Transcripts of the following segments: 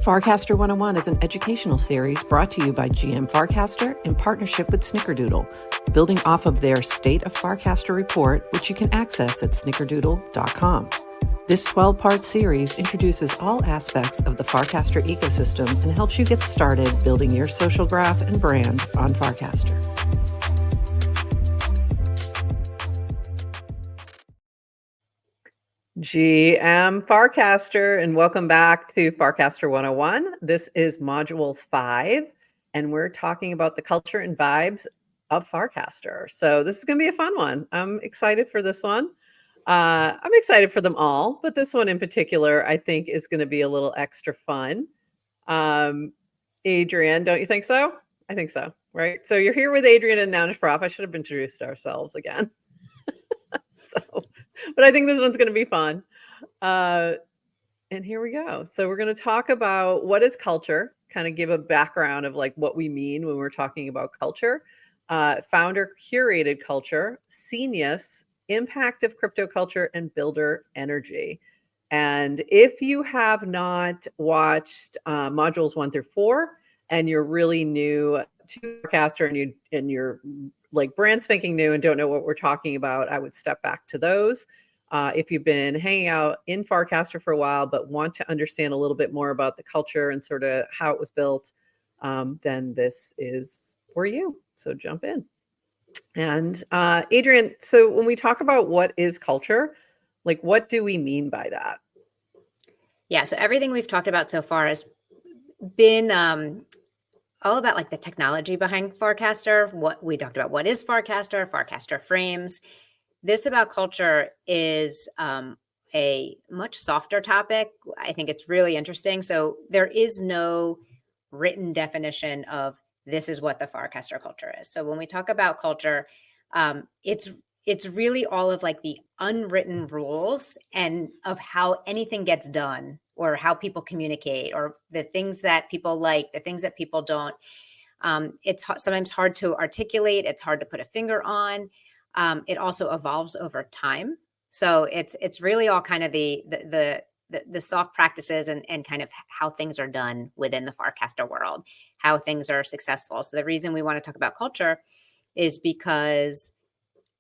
Farcaster 101 is an educational series brought to you by GM Farcaster in partnership with Snickerdoodle, building off of their State of Farcaster report, which you can access at Snickerdoodle.com. This 12-part series introduces all aspects of the Farcaster ecosystem and helps you get started building your social graph and brand on Farcaster. GM Farcaster, and welcome back to Farcaster 101. This is Module 5, and we're talking about the culture and vibes of Farcaster. So this is going to be a fun one. I'm excited for this one. I'm excited for them all, but this one in particular, I think, is going to be a little extra fun. Adrian, don't you think so? I think so, right? So you're here with Adrian and Nounish Prof. I should have introduced ourselves again. But I think this one's going to be fun. And here we go. So we're going to talk about what is culture, kind of give a background of like what we mean when we're talking about culture, founder curated culture, Scenius, impact of crypto culture, and builder energy. And if you have not watched modules 1 through 4 and you're really new to Farcaster and you're like brand spanking new and don't know what we're talking about, I would step back to those. If you've been hanging out in Farcaster for a while, but want to understand a little bit more about the culture and sort of how it was built, then this is for you. So jump in. And Adrian, so when we talk about what is culture, like what do we mean by that? Yeah, so everything we've talked about so far has been all about like the technology behind Farcaster. What we talked about, what is Farcaster, Farcaster frames. This about culture is a much softer topic. I think it's really interesting. So there is no written definition of this is what the Farcaster culture is. So when we talk about culture, it's really all of like the unwritten rules and of how anything gets done or how people communicate or the things that people like, the things that people don't. It's sometimes hard to articulate. It's hard to put a finger on. It also evolves over time. So it's really all kind of the soft practices and kind of how things are done within the Farcaster world, how things are successful. So the reason we want to talk about culture is because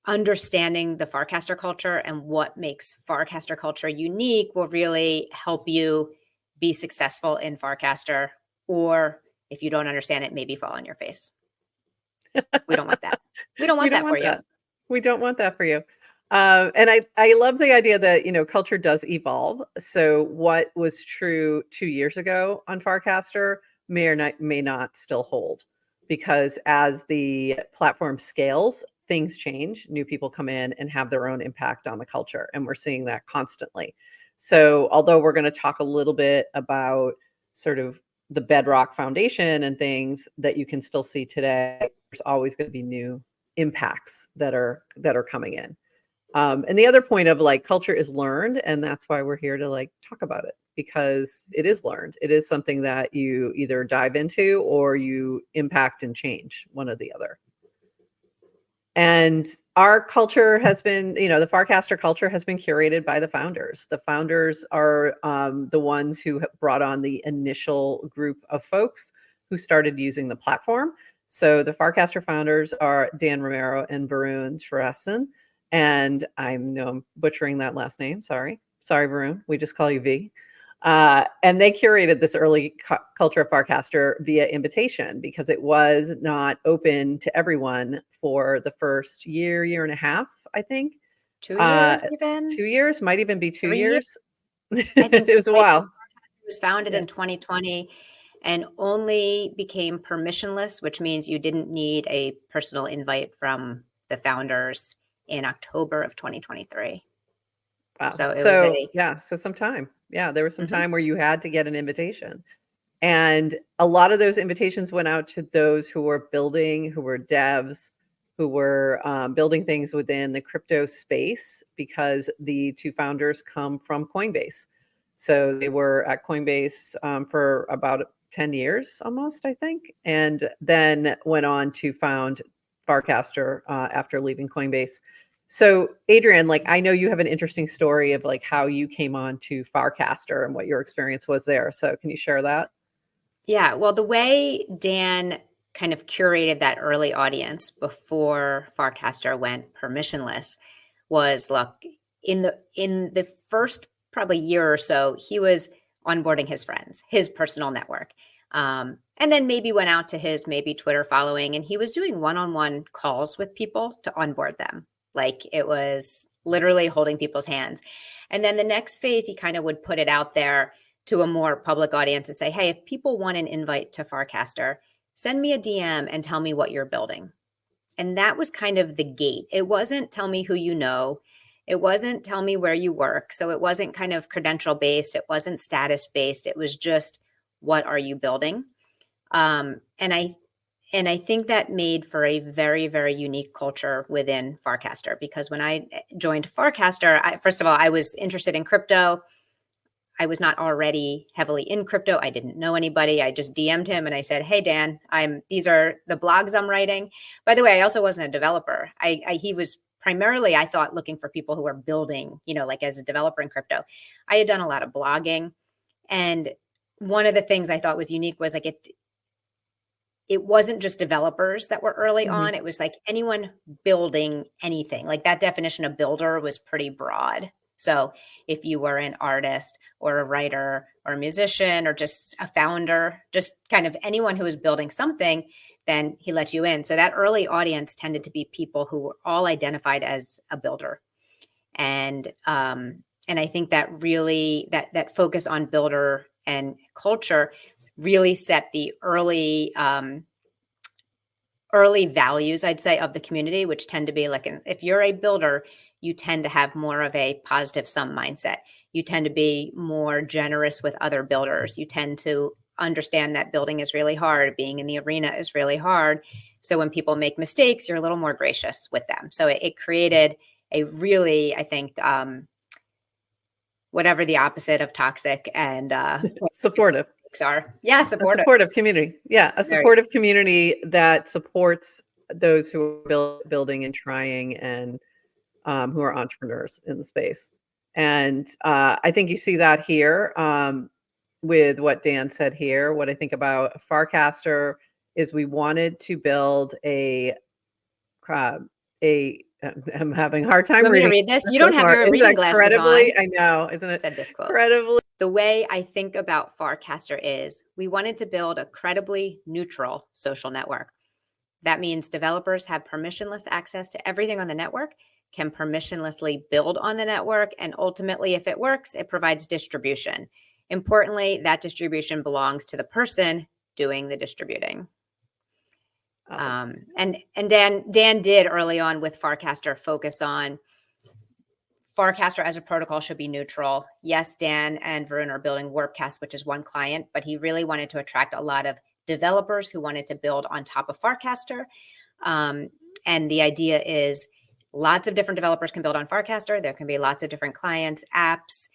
understanding the Farcaster culture and what makes Farcaster culture unique will really help you be successful in Farcaster, or if you don't understand it, maybe fall on your face. We don't want that. We don't want that for you. We don't want that for you. And I love the idea that, you know, culture does evolve. So what was true 2 years ago on Farcaster may not still hold, because as the platform scales, things change, new people come in and have their own impact on the culture. And we're seeing that constantly. So although we're going to talk a little bit about sort of the bedrock foundation and things that you can still see today, there's always going to be new impacts that are coming in. And the other point of like culture is learned, and that's why we're here to like talk about it, because it is learned. It is something that you either dive into or you impact and change, one or the other. And our culture has been, you know, the Farcaster culture has been curated by the founders. The founders are the ones who have brought on the initial group of folks who started using the platform. So the Farcaster founders are Dan Romero and Varun Shressen. And I know I'm butchering that last name. Sorry, Varun. We just call you V. And they curated this early culture of Farcaster via invitation, because it was not open to everyone for the first year and a half, I think. 2 years even? 2 years, might even be 2 years. I think it was a while. It was founded in 2020 and only became permissionless, which means you didn't need a personal invite from the founders in October of 2023. Wow. So so some time. Yeah, there was some time where you had to get an invitation. And a lot of those invitations went out to those who were building, who were devs, who were building things within the crypto space, because the two founders come from Coinbase. So they were at Coinbase for about 10 years almost, I think, and then went on to found Farcaster after leaving Coinbase. So Adrian, like, I know you have an interesting story of like how you came on to Farcaster and what your experience was there. So can you share that? Yeah, well, the way Dan kind of curated that early audience before Farcaster went permissionless was, look, in the first probably year or so, he was onboarding his friends, his personal network. And then maybe went out to his maybe Twitter following, and he was doing one-on-one calls with people to onboard them. Like, it was literally holding people's hands. And then the next phase, he kind of would put it out there to a more public audience and say, hey, if people want an invite to Farcaster, send me a DM and tell me what you're building. And that was kind of the gate. It wasn't tell me who you know. It wasn't tell me where you work. So it wasn't kind of credential based. It wasn't status based. It was just, what are you building? And I think that made for a very, very unique culture within Farcaster, because when I joined Farcaster, first of all, I was interested in crypto. I was not already heavily in crypto. I didn't know anybody. I just DM'd him and I said, hey, Dan, these are the blogs I'm writing. By the way, I also wasn't a developer. He was primarily, I thought, looking for people who are building, like as a developer in crypto. I had done a lot of blogging. And one of the things I thought was unique was like it wasn't just developers that were early on. It was like anyone building anything. Like, that definition of builder was pretty broad. So if you were an artist or a writer or a musician or just a founder, just kind of anyone who was building something, then he let you in. So that early audience tended to be people who were all identified as a builder. And I think that really that focus on builder and culture really set the early values, I'd say, of the community, which tend to be like, if you're a builder, you tend to have more of a positive sum mindset. You tend to be more generous with other builders. You tend to understand that building is really hard. Being in the arena is really hard. So when people make mistakes, you're a little more gracious with them. So it created a really, I think, whatever the opposite of toxic and supportive are. Yeah, supportive. A supportive community. Yeah, a supportive community that supports those who are building and trying and who are entrepreneurs in the space. And I think you see that here with what Dan said here. What I think about Farcaster is we wanted to build I'm having a hard time reading. Read this. You don't have your reading glasses on. I know, isn't it? Said this quote. Incredibly. The way I think about Farcaster is we wanted to build a credibly neutral social network. That means developers have permissionless access to everything on the network, can permissionlessly build on the network, and ultimately, if it works, it provides distribution. Importantly, that distribution belongs to the person doing the distributing. Awesome. And Dan did early on with Farcaster focus on Farcaster as a protocol should be neutral. Yes, Dan and Varun are building Warpcast, which is one client, but he really wanted to attract a lot of developers who wanted to build on top of Farcaster. And the idea is lots of different developers can build on Farcaster. There can be lots of different clients, apps.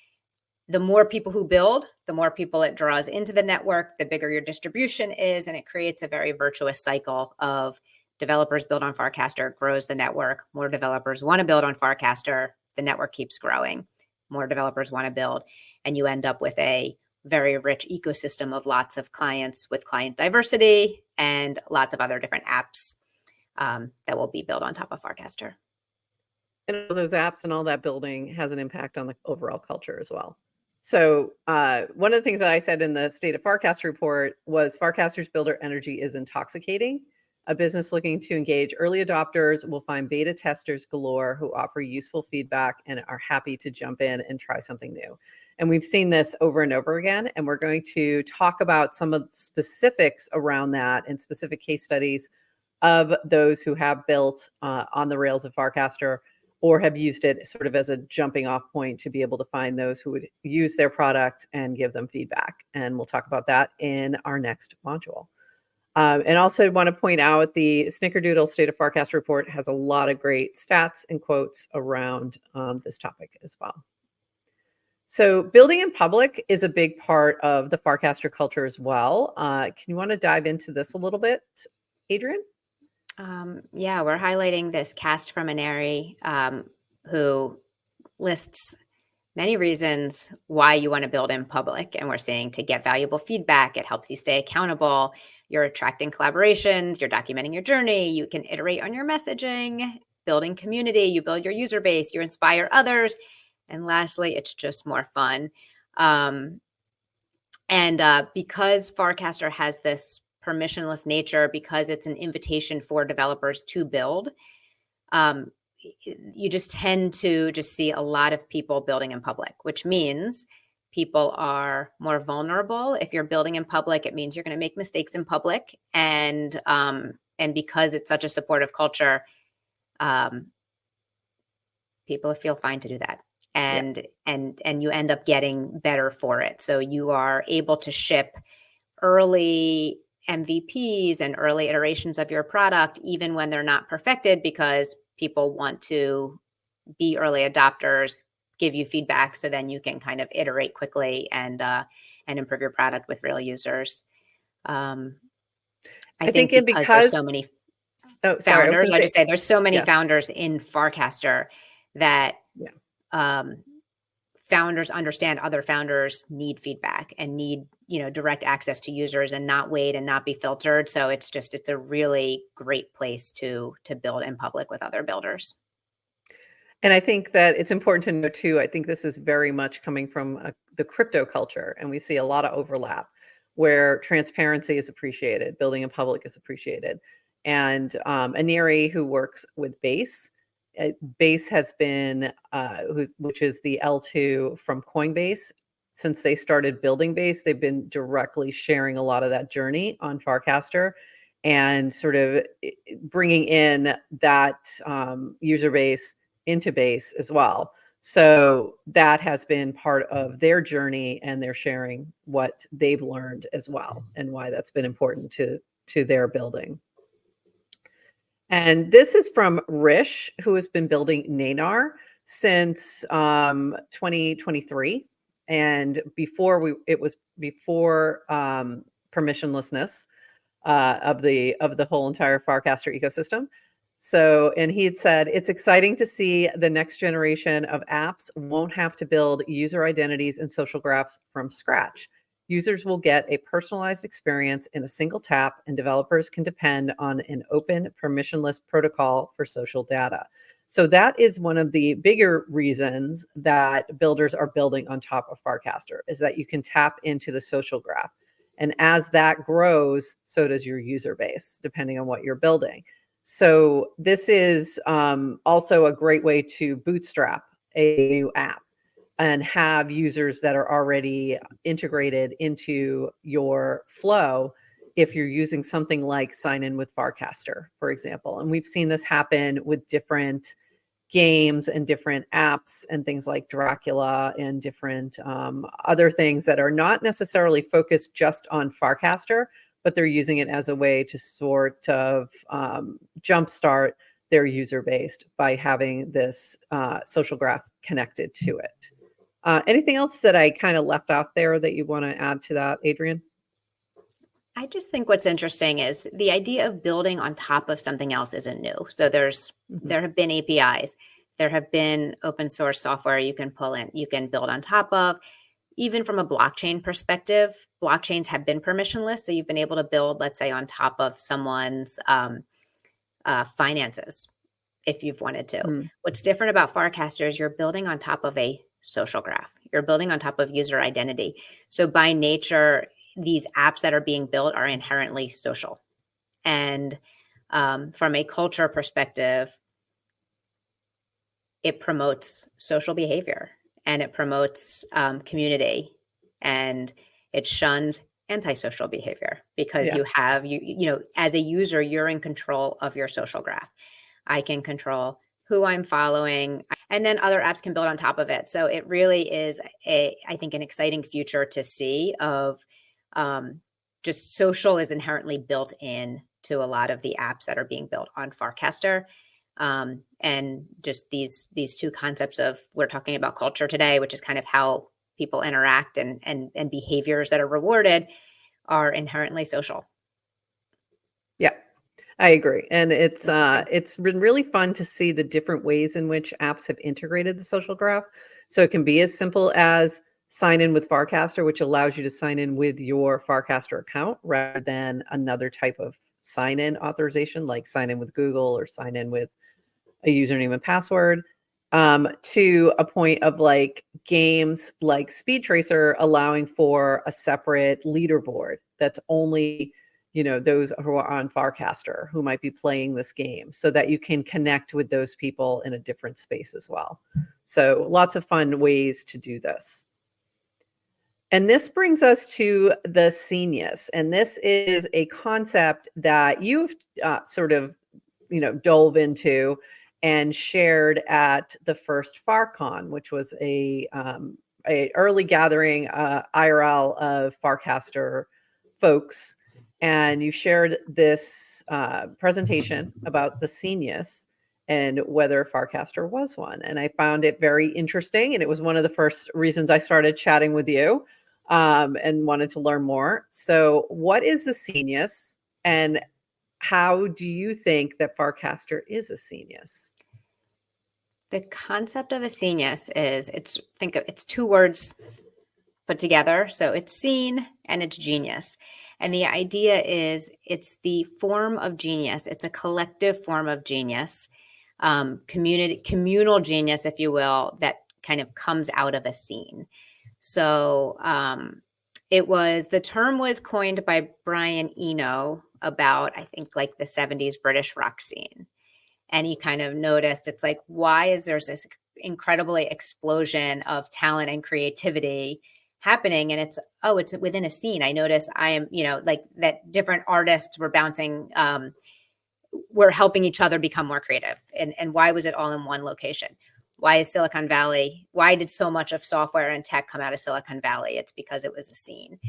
The more people who build, the more people it draws into the network, the bigger your distribution is, and it creates a very virtuous cycle of developers build on Farcaster, grows the network. More developers want to build on Farcaster, the network keeps growing. More developers want to build, and you end up with a very rich ecosystem of lots of clients with client diversity and lots of other different apps that will be built on top of Farcaster. And those apps and all that building has an impact on the overall culture as well. So one of the things that I said in the State of Farcaster report was Farcaster's builder energy is intoxicating. A business looking to engage early adopters will find beta testers galore who offer useful feedback and are happy to jump in and try something new. And we've seen this over and over again, and we're going to talk about some of the specifics around that and specific case studies of those who have built on the rails of Farcaster or have used it sort of as a jumping off point to be able to find those who would use their product and give them feedback. And we'll talk about that in our next module. And also want to point out the Snickerdoodle State of Farcaster report has a lot of great stats and quotes around this topic as well. So building in public is a big part of the Farcaster culture as well. Can you want to dive into this a little bit, Adrian? Yeah, we're highlighting this cast from Aneri, who lists many reasons why you want to build in public. And we're saying to get valuable feedback, it helps you stay accountable. You're attracting collaborations, you're documenting your journey, you can iterate on your messaging, building community, you build your user base, you inspire others. And lastly, it's just more fun. Because Farcaster has this permissionless nature, because it's an invitation for developers to build, you just tend to just see a lot of people building in public, which means people are more vulnerable. If you're building in public, it means you're going to make mistakes in public. And because it's such a supportive culture, people feel fine to do that. And you end up getting better for it. So you are able to ship early MVPs and early iterations of your product, even when they're not perfected, because people want to be early adopters, give you feedback, so then you can kind of iterate quickly and improve your product with real users. I think because there's so many founders, I just say there's so many founders in Farcaster that founders understand other founders need feedback and need, direct access to users and not wait and not be filtered. So it's a really great place to build in public with other builders. And I think that it's important to know too, I think this is very much coming from the crypto culture, and we see a lot of overlap where transparency is appreciated, building in public is appreciated. And Aneri, who works with Base, Base has been, which is the L2 from Coinbase. Since they started building Base, they've been directly sharing a lot of that journey on Farcaster and sort of bringing in that user base into Base as well. So that has been part of their journey, and they're sharing what they've learned as well and why that's been important to their building. And this is from Rish, who has been building Nanar since 2023. And it was before permissionlessness of the whole entire Farcaster ecosystem. So, and he had said, it's exciting to see the next generation of apps won't have to build user identities and social graphs from scratch. Users will get a personalized experience in a single tap, and developers can depend on an open, permissionless protocol for social data. So that is one of the bigger reasons that builders are building on top of Farcaster, is that you can tap into the social graph. And as that grows, so does your user base, depending on what you're building. So this is also a great way to bootstrap a new app and have users that are already integrated into your flow if you're using something like Sign In with Farcaster, for example. And we've seen this happen with different games and different apps and things like Dracula and different other things that are not necessarily focused just on Farcaster, but they're using it as a way to sort of jumpstart their user base by having this social graph connected to it. Anything else that I kind of left out there that you want to add to that, Adrienne? I just think what's interesting is the idea of building on top of something else isn't new. So there have been APIs, there have been open source software you can pull in, you can build on top of. Even from a blockchain perspective, blockchains have been permissionless. So you've been able to build, let's say, on top of someone's finances, if you've wanted to. What's different about Farcaster is you're building on top of a social graph. You're building on top of user identity. So by nature, these apps that are being built are inherently social. And from a culture perspective, it promotes social behavior. And it promotes community, and it shuns antisocial behavior because you have, as a user, you're in control of your social graph. I can control who I'm following, and then other apps can build on top of it. So it really is, I think, an exciting future to see of just social is inherently built in to a lot of the apps that are being built on Farcaster. And just these two concepts of, we're talking about culture today, which is kind of how people interact and behaviors that are rewarded are inherently social. Yeah. I agree. And it's been really fun to see the different ways in which apps have integrated the social graph. So it can be as simple as sign in with Farcaster, which allows you to sign in with your Farcaster account rather than another type of sign in authorization, like sign in with Google or sign in with a username and password, to a point of like games like Speed Tracer allowing for a separate leaderboard that's only, those who are on Farcaster who might be playing this game, so that you can connect with those people in a different space as well. So lots of fun ways to do this. And this brings us to the scenius. And this is a concept that you've sort of, dove into and shared at the first FarCon, which was a early gathering IRL of Farcaster folks. And you shared this presentation about the scenius and whether Farcaster was one. And I found it very interesting. And it was one of the first reasons I started chatting with you and wanted to learn more. So what is the scenius, and how do you think that Farcaster is a scenius? The concept of a scenius is it's two words put together. So it's scene and it's genius. And the idea is it's the form of genius. It's a collective form of genius, communal genius, if you will, that kind of comes out of a scene. So the term was coined by Brian Eno about, I think, like the 70s British rock scene. And he kind of noticed, it's like, why is there's this incredibly explosion of talent and creativity happening? And it's within a scene. I notice I am, like that different artists were bouncing, we're helping each other become more creative. And why was it all in one location? Why is Silicon Valley? Why did so much of software and tech come out of Silicon Valley? It's because it was a scene.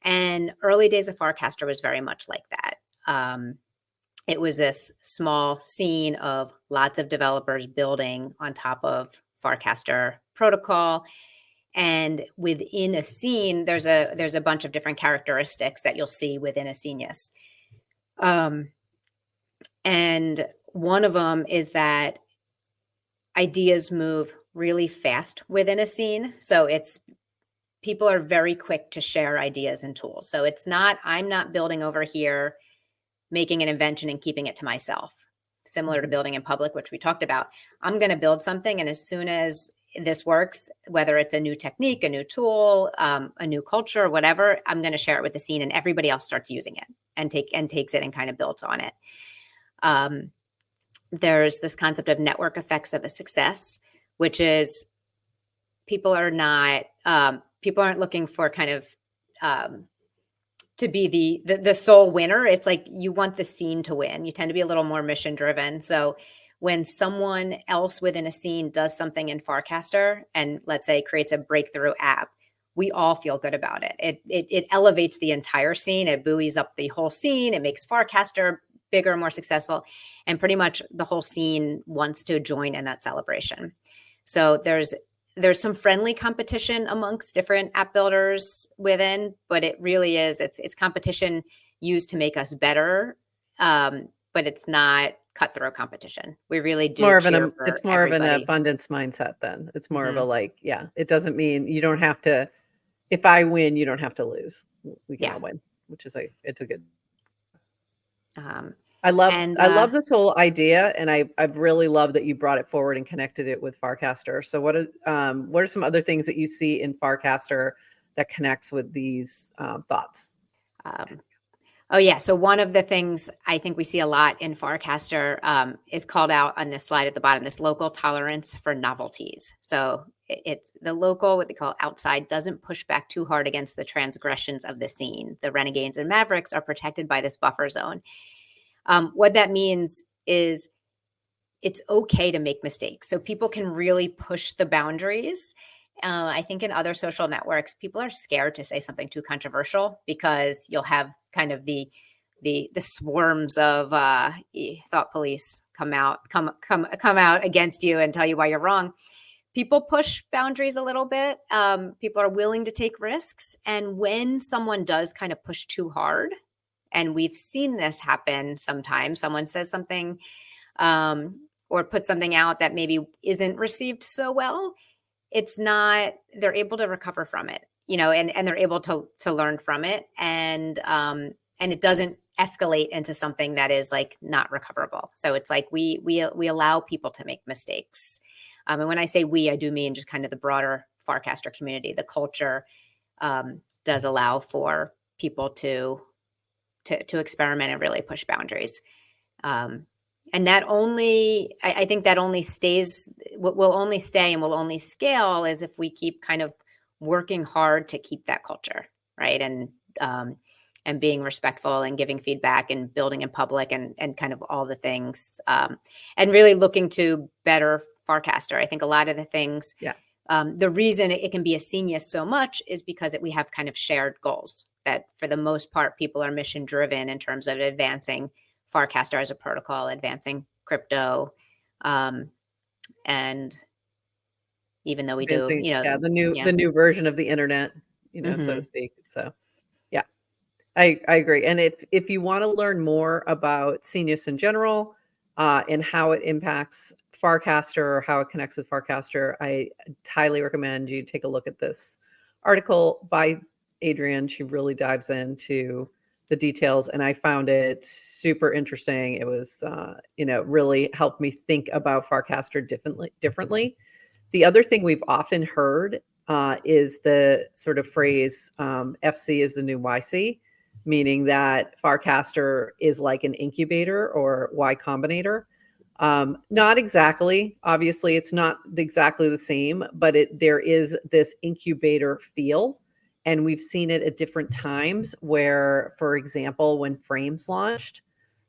And early days of Farcaster was very much like that. It was this small scene of lots of developers building on top of Farcaster protocol. And within a scene, there's a bunch of different characteristics that you'll see within a scenius. And one of them is that ideas move really fast within a scene. So people are very quick to share ideas and tools. So I'm not building over here, making an invention and keeping it to myself, similar to building in public, which we talked about. I'm going to build something. And as soon as this works, whether it's a new technique, a new tool, a new culture, whatever, I'm going to share it with the scene, and everybody else starts using it and takes it and kind of builds on it. There's this concept of network effects of a success, which is people aren't looking for kind of to be the sole winner. It's like you want the scene to win. You tend to be a little more mission driven. So when someone else within a scene does something in Farcaster and, let's say, creates a breakthrough app, we all feel good about it. It elevates the entire scene. It buoys up the whole scene. It makes Farcaster bigger, more successful, and pretty much the whole scene wants to join in that celebration. So there's some friendly competition amongst different app builders within, but it really is, it's competition used to make us better, but it's not cutthroat competition. We really do it's more of an abundance mindset then. It's more of a it doesn't mean you don't have to, if I win, you don't have to lose. We can all win, which is it's a good. I love this whole idea, and I really love that you brought it forward and connected it with Farcaster. So what are some other things that you see in Farcaster that connects with these thoughts? So one of the things I think we see a lot in Farcaster is called out on this slide at the bottom, this local tolerance for novelties. So it's the local, what they call outside, doesn't push back too hard against the transgressions of the scene. The renegades and mavericks are protected by this buffer zone. What that means is it's okay to make mistakes. So people can really push the boundaries. I think in other social networks, people are scared to say something too controversial because you'll have kind of the swarms of thought police come out against you and tell you why you're wrong. People push boundaries a little bit. People are willing to take risks. And when someone does kind of push too hard And we've seen this happen sometimes. Someone says something or puts something out that maybe isn't received so well. They're able to recover from it, and they're able to learn from it. And it doesn't escalate into something that is like not recoverable. So it's like we allow people to make mistakes. And when I say we, I do mean just kind of the broader Farcaster community. The culture does allow for people to experiment and really push boundaries. And that I think that only will only stay and will only scale as if we keep kind of working hard to keep that culture, right? And being respectful and giving feedback and building in public and kind of all the things, and really looking to better Farcaster. I think a lot of the things, the reason it can be a senior so much is because we have kind of shared goals that for the most part, people are mission driven in terms of advancing Farcaster as a protocol, advancing crypto. And even though we do, the new version of the internet, so to speak. So yeah, I agree. And if you want to learn more about Senius in general, and how it impacts Farcaster or how it connects with Farcaster, I highly recommend you take a look at this article by Adrienne. She really dives into the details, and I found it super interesting. It was, really helped me think about Farcaster differently. The other thing we've often heard is the sort of phrase, FC is the new YC, meaning that Farcaster is like an incubator or Y Combinator. Not exactly. Obviously, it's not exactly the same, but there is this incubator feel. And we've seen it at different times where, for example, when Frames launched,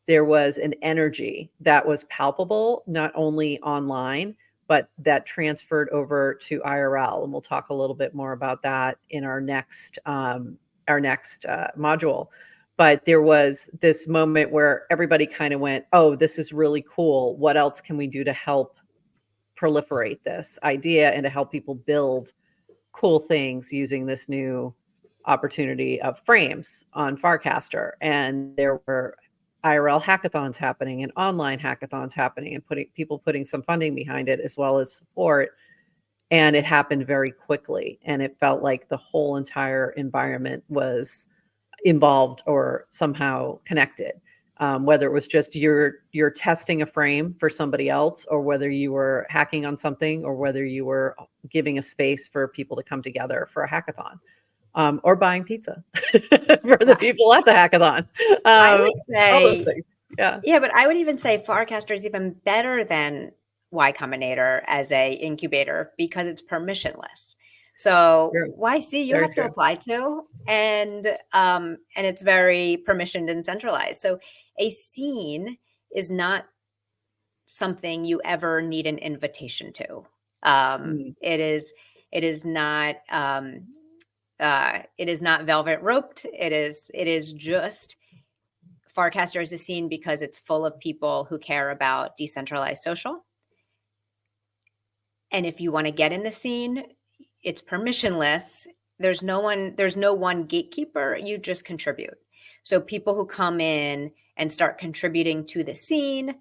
there was an energy that was palpable, not only online, but that transferred over to IRL. And we'll talk a little bit more about that in our next module. But there was this moment where everybody kind of went, oh, this is really cool. What else can we do to help proliferate this idea and to help people build cool things using this new opportunity of Frames on Farcaster? And there were IRL hackathons happening and online hackathons happening and putting some funding behind it as well as support. And it happened very quickly. And it felt like the whole entire environment was involved or somehow connected. Whether it was just you're testing a frame for somebody else, or whether you were hacking on something, or whether you were giving a space for people to come together for a hackathon, or buying pizza for the people at the hackathon. I would say, all those things. Yeah, but I would even say Farcaster is even better than Y Combinator as a incubator because it's permissionless. So YC you have to apply to, and it's very permissioned and centralized. So a scene is not something you ever need an invitation to. It is not velvet roped. It is just Farcaster is a scene because it's full of people who care about decentralized social. And if you want to get in the scene, it's permissionless. There's no one gatekeeper. You just contribute. So people who come in and start contributing to the scene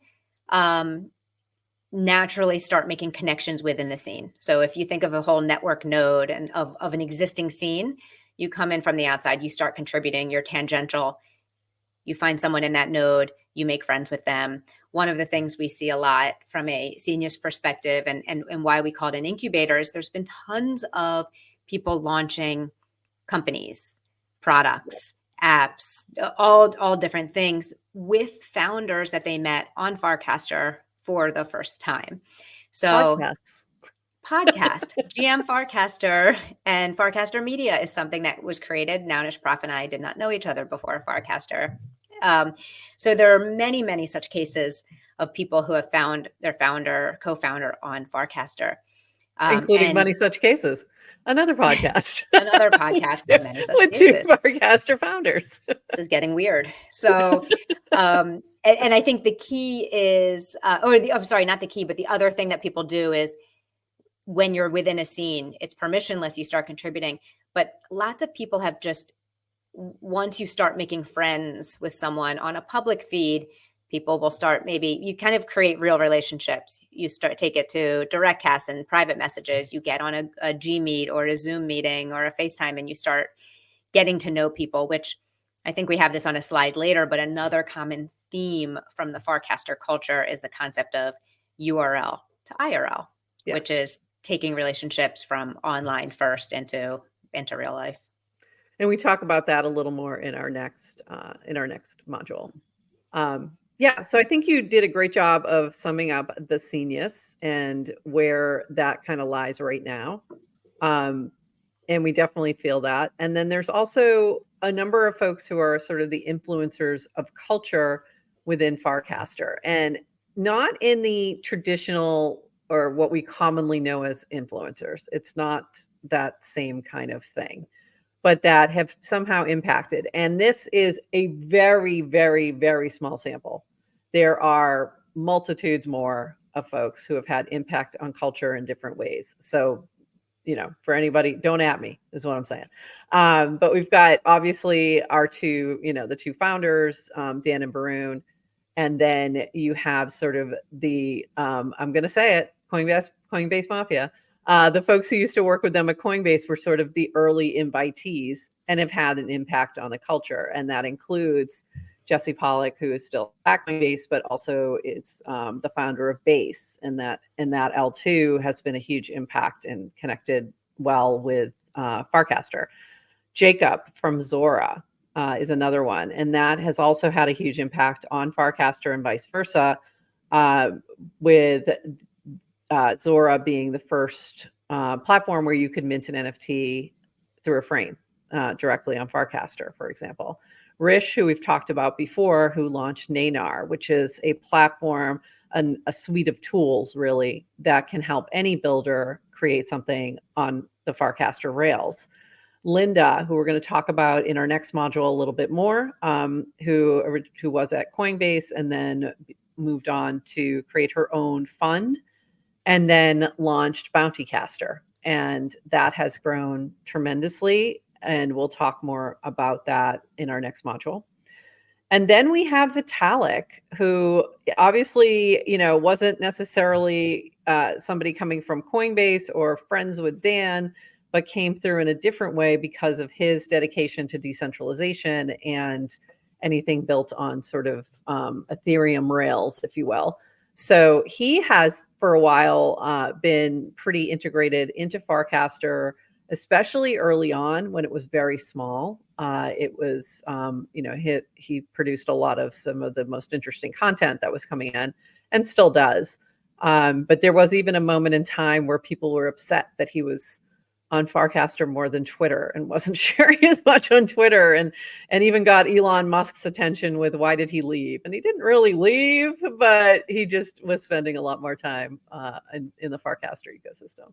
naturally start making connections within the scene. So if you think of a whole network node and of an existing scene, you come in from the outside, you start contributing, you're tangential, you find someone in that node, you make friends with them. One of the things we see a lot from a seniors perspective and why we call it an incubator is there's been tons of people launching companies, products, apps, all different things with founders that they met on Farcaster for the first time. So podcast, GM Farcaster and Farcaster Media is something that was created. Nownish Prof and I did not know each other before Farcaster. So there are many, many such cases of people who have found their co-founder on Farcaster. Including many such cases. Another podcast. Another podcast with many such with cases. 2 Farcaster founders. This is getting weird. So, and I think the key is, I'm sorry, not the key, but the other thing that people do is when you're within a scene, it's permissionless, you start contributing. But lots of people have just once you start making friends with someone on a public feed, people will start, maybe you kind of create real relationships. You take it to DirectCast and private messages. You get on a G Meet or a Zoom meeting or a FaceTime, and you start getting to know people, which I think we have this on a slide later, but another common theme from the Farcaster culture is the concept of URL to IRL, Yes. which is taking relationships from online first into real life. And we talk about that a little more in our next module. Yeah, so I think you did a great job of summing up the scenius and where that kind of lies right now. And we definitely feel that. And then there's also a number of folks who are sort of the influencers of culture within Farcaster, and not in the traditional or what we commonly know as influencers. It's not that same kind of thing, but that have somehow impacted. And this is a very, very, very small sample. There are multitudes more of folks who have had impact on culture in different ways. So, for anybody, don't at me is what I'm saying. But we've got obviously our the two founders, Dan and Varun. And then you have sort of the, I'm going to say it, Coinbase Mafia. The folks who used to work with them at Coinbase were sort of the early invitees and have had an impact on the culture. And that includes Jesse Pollock, who is still at Coinbase, but also is the founder of Base. And that L2 has been a huge impact and connected well with Farcaster. Jacob from Zora is another one. And that has also had a huge impact on Farcaster and vice versa, with Zora being the first platform where you could mint an NFT through a frame directly on Farcaster, for example. Rish, who we've talked about before, who launched Nanar, which is a platform, a suite of tools, really, that can help any builder create something on the Farcaster rails. Linda, who we're going to talk about in our next module a little bit more, who was at Coinbase and then moved on to create her own fund, and then launched Bountycaster. And that has grown tremendously. And we'll talk more about that in our next module. And then we have Vitalik, who obviously, wasn't necessarily somebody coming from Coinbase or friends with Dan, but came through in a different way because of his dedication to decentralization and anything built on sort of Ethereum rails, if you will. So he has, for a while, been pretty integrated into Farcaster, especially early on when it was very small. It was, he produced a lot of some of the most interesting content that was coming in and still does. But there was even a moment in time where people were upset that he was on Farcaster more than Twitter and wasn't sharing as much on Twitter, and even got Elon Musk's attention with why did he leave? And he didn't really leave, but he just was spending a lot more time in the Farcaster ecosystem.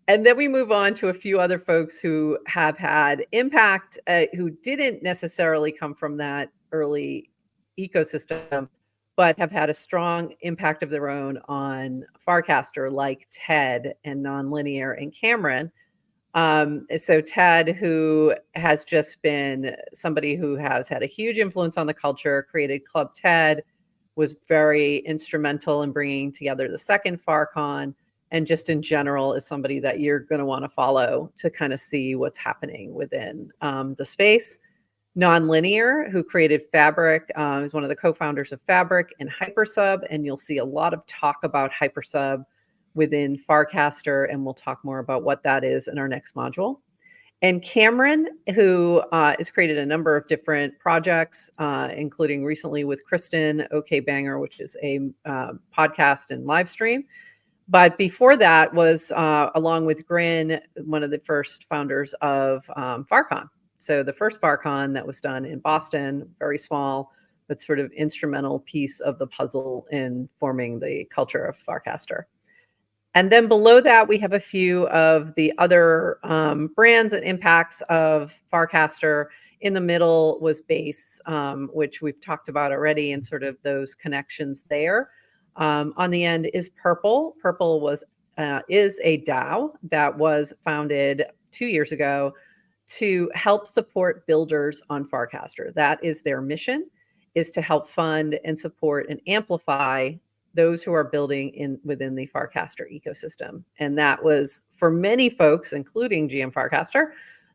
And then we move on to a few other folks who have had impact, who didn't necessarily come from that early ecosystem, but have had a strong impact of their own on Farcaster, like Ted and Nonlinear and Cameron. So Ted, who has just been somebody who has had a huge influence on the culture, created Club Ted, was very instrumental in bringing together the second FarCon, and just in general is somebody that you're going to want to follow to kind of see what's happening within the space. Nonlinear, who created Fabric, is one of the co-founders of Fabric and Hypersub, and you'll see a lot of talk about Hypersub within Farcaster, and we'll talk more about what that is in our next module. And Cameron, who has created a number of different projects, including recently with Kristen, OK Banger, which is a podcast and live stream. But before that was, along with Grin, one of the first founders of FarCon. So the first FarCon that was done in Boston, very small, but sort of instrumental piece of the puzzle in forming the culture of Farcaster. And then below that, we have a few of the other brands and impacts of Farcaster. In the middle was Base, which we've talked about already, and sort of those connections there. On the end is Purple. Purple is a DAO that was founded 2 years ago to help support builders on Farcaster. That is their mission, is to help fund and support and amplify those who are building within the Farcaster ecosystem. And that was, for many folks, including GM Farcaster,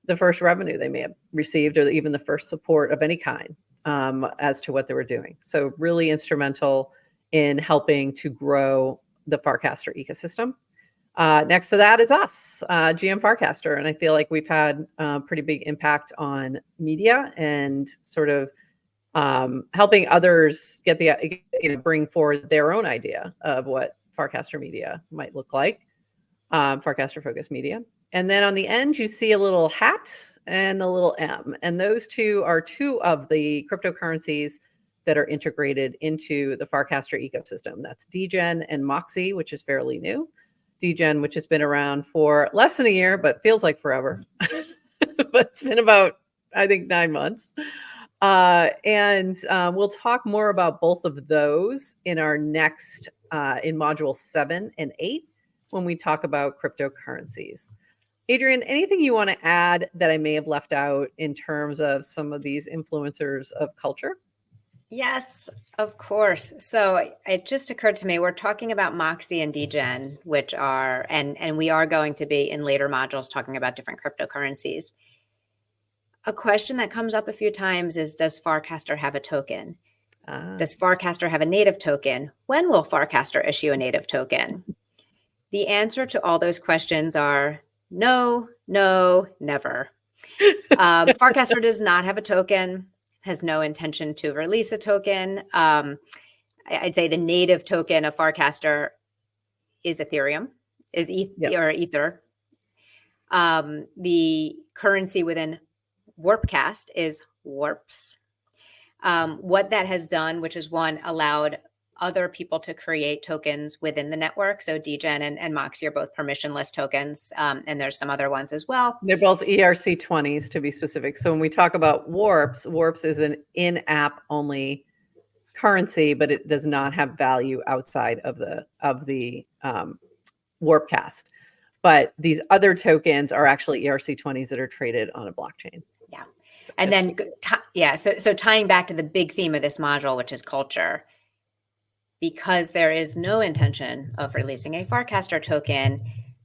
the first revenue they may have received, or even the first support of any kind as to what they were doing. So really instrumental in helping to grow the Farcaster ecosystem. Next to that is us, GM Farcaster. And I feel like we've had a pretty big impact on media and sort of helping others get bring forward their own idea of what Farcaster media might look like, Farcaster focused media. And then on the end, you see a little hat and a little M. And those two are two of the cryptocurrencies that are integrated into the Farcaster ecosystem. That's DGen and Moxie, which is fairly new. DGen, which has been around for less than a year, but feels like forever. But it's been about, I think, 9 months. And we'll talk more about both of those in our next, in module 7 and 8, when we talk about cryptocurrencies. Adrian, anything you want to add that I may have left out in terms of some of these influencers of culture? Yes, of course. So it just occurred to me, we're talking about Moxie and DGen, which are, and we are going to be in later modules talking about different cryptocurrencies. A question that comes up a few times is, does Farcaster have a token? Does Farcaster have a native token? When will Farcaster issue a native token? The answer to all those questions are no, no, never. Farcaster does not have a token, has no intention to release a token. I'd say the native token of Farcaster is Ethereum, is or Ether. The currency within Warpcast is Warps. What that has done, which is one, allowed other people to create tokens within the network. So DGen and Moxie are both permissionless tokens, and there's some other ones as well. They're both ERC20s, to be specific. So when we talk about Warps, Warps is an in-app only currency, but it does not have value outside of the Warpcast. But these other tokens are actually ERC20s that are traded on a blockchain. Yeah. So and then, so tying back to the big theme of this module, which is culture, because there is no intention of releasing a Farcaster token,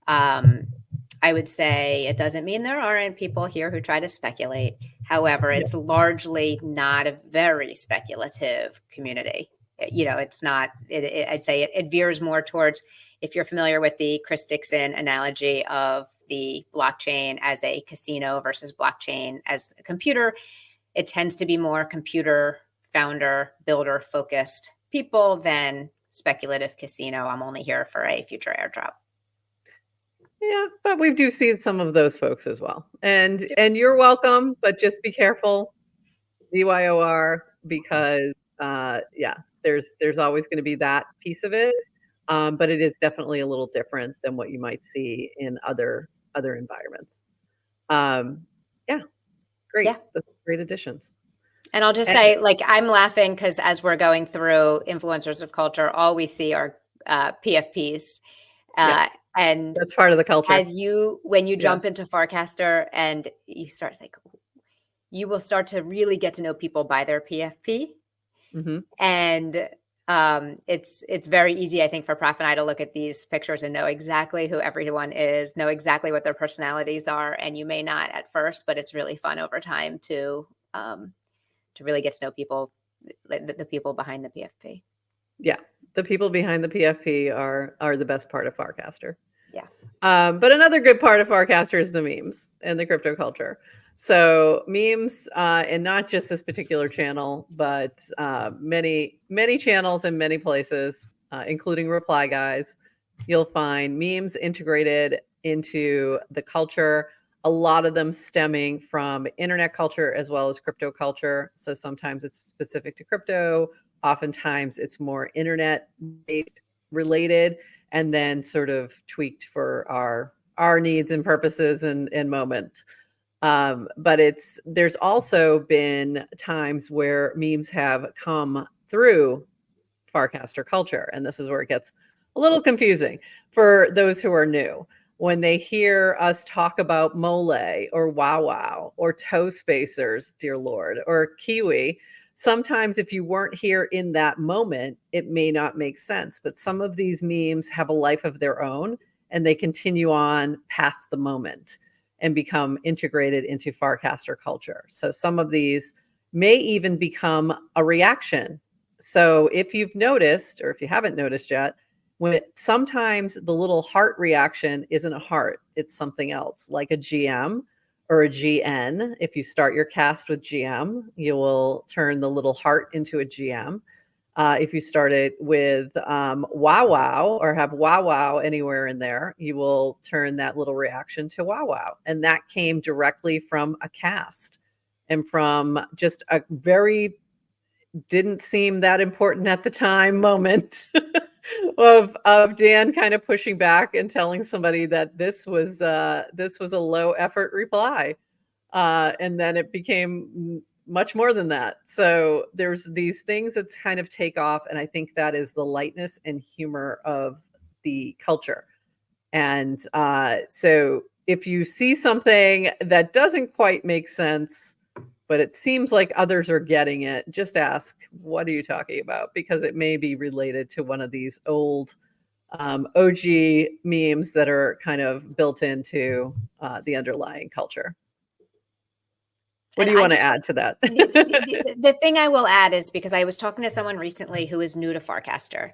I would say it doesn't mean there aren't people here who try to speculate. However, it's largely not a very speculative community. It's not, I'd say it veers more towards, if you're familiar with the Chris Dixon analogy of the blockchain as a casino versus blockchain as a computer, it tends to be more computer founder, builder focused people than speculative casino. I'm only here for a future airdrop. Yeah, but we do see some of those folks as well. And you're welcome, but just be careful, DYOR, because there's always going to be that piece of it. But it is definitely a little different than what you might see in other environments. Great. Yeah. That's great additions. And I'll just say, I'm laughing because as we're going through influencers of culture, all we see are PFPs. And that's part of the culture. When you jump into Farcaster and you start, you will start to really get to know people by their PFP. Mm-hmm. And it's very easy, I think, for Prof and I to look at these pictures and know exactly who everyone is, know exactly what their personalities are. And you may not at first, but it's really fun over time to really get to know people, the people behind the PFP. Yeah, the people behind the PFP are the best part of Farcaster. Yeah. But another good part of Farcaster is the memes and the crypto culture. So memes, and not just this particular channel, but many channels in many places, including Reply Guys, you'll find memes integrated into the culture. A lot of them stemming from internet culture as well as crypto culture. So sometimes it's specific to crypto. Oftentimes it's more internet-based related, and then sort of tweaked for our needs and purposes and moment. But there's also been times where memes have come through Farcaster culture, and this is where it gets a little confusing for those who are new. when they hear us talk about mole or wow wow or toe spacers, dear Lord, or kiwi, sometimes if you weren't here in that moment, it may not make sense. But some of these memes have a life of their own and they continue on past the moment and become integrated into Farcaster culture. So some of these may even become a reaction. So if you've noticed, or if you haven't noticed yet, sometimes the little heart reaction isn't a heart, it's something else, like a GM or a GN. If you start your cast with GM, you will turn the little heart into a GM. If you start it with wow wow or have wow wow anywhere in there, you will turn that little reaction to wow wow. And that came directly from a cast and from just a very didn't seem that important at the time moment of Dan kind of pushing back and telling somebody that this was a low effort reply, and then it became much more than that. So there's these things that kind of take off, and I think that is the lightness and humor of the culture. And so if you see something that doesn't quite make sense, but it seems like others are getting it, just ask, what are you talking about? Because it may be related to one of these old OG memes that are kind of built into the underlying culture. What do you want to add to that? The thing I will add is, because I was talking to someone recently who is new to Farcaster,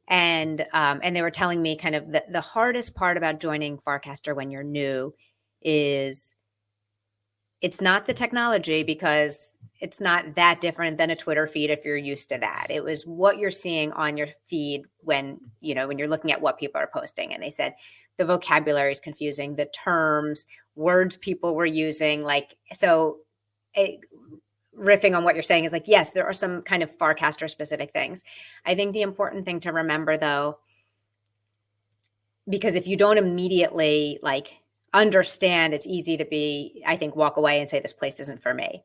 and they were telling me kind of the hardest part about joining Farcaster when you're new is it's not the technology, because it's not that different than a Twitter feed if you're used to that. It was what you're seeing on your feed when you're looking at what people are posting. And they said the vocabulary is confusing, the terms, words people were using. Riffing on what you're saying is like, yes, there are some kind of Farcaster specific things. I think the important thing to remember, though, because if you don't immediately understand, it's easy to walk away and say, this place isn't for me.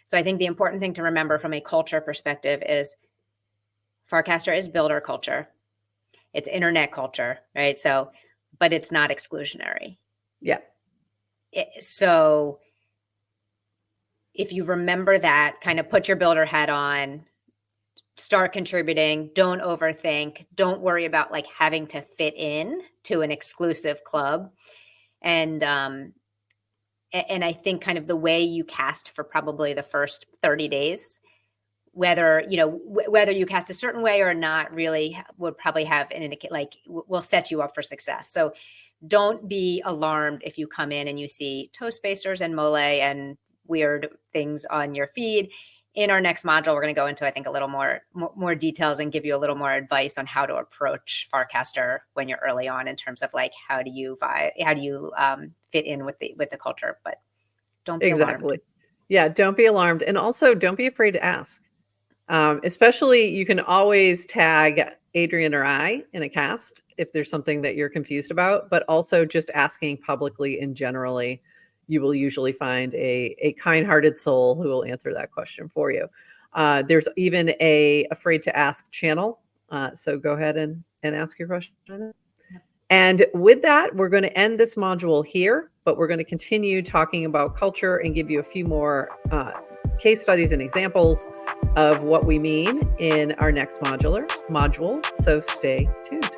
So I think the important thing to remember from a culture perspective is Farcaster is builder culture. It's internet culture, right? So, but it's not exclusionary. Yeah. So if you remember that, kind of put your builder hat on, start contributing, don't overthink, don't worry about having to fit in to an exclusive club. And I think kind of the way you cast for probably the first 30 days, whether you cast a certain way or not, really would probably have an indicate, will set you up for success. So don't be alarmed if you come in and you see toe spacers and mole and weird things on your feed. In our next module, we're going to go into, I think, a little more details and give you a little more advice on how to approach Farcaster when you're early on, in terms of how do you fit in with the culture. But don't be alarmed. Yeah, don't be alarmed, and also don't be afraid to ask. Especially, you can always tag Adrian or I in a cast if there's something that you're confused about. But also, just asking publicly and generally, you will usually find a kind-hearted soul who will answer that question for you. There's even a afraid to ask channel. So go ahead and ask your question. And with that, we're going to end this module here, but we're going to continue talking about culture and give you a few more case studies and examples of what we mean in our next module. So stay tuned.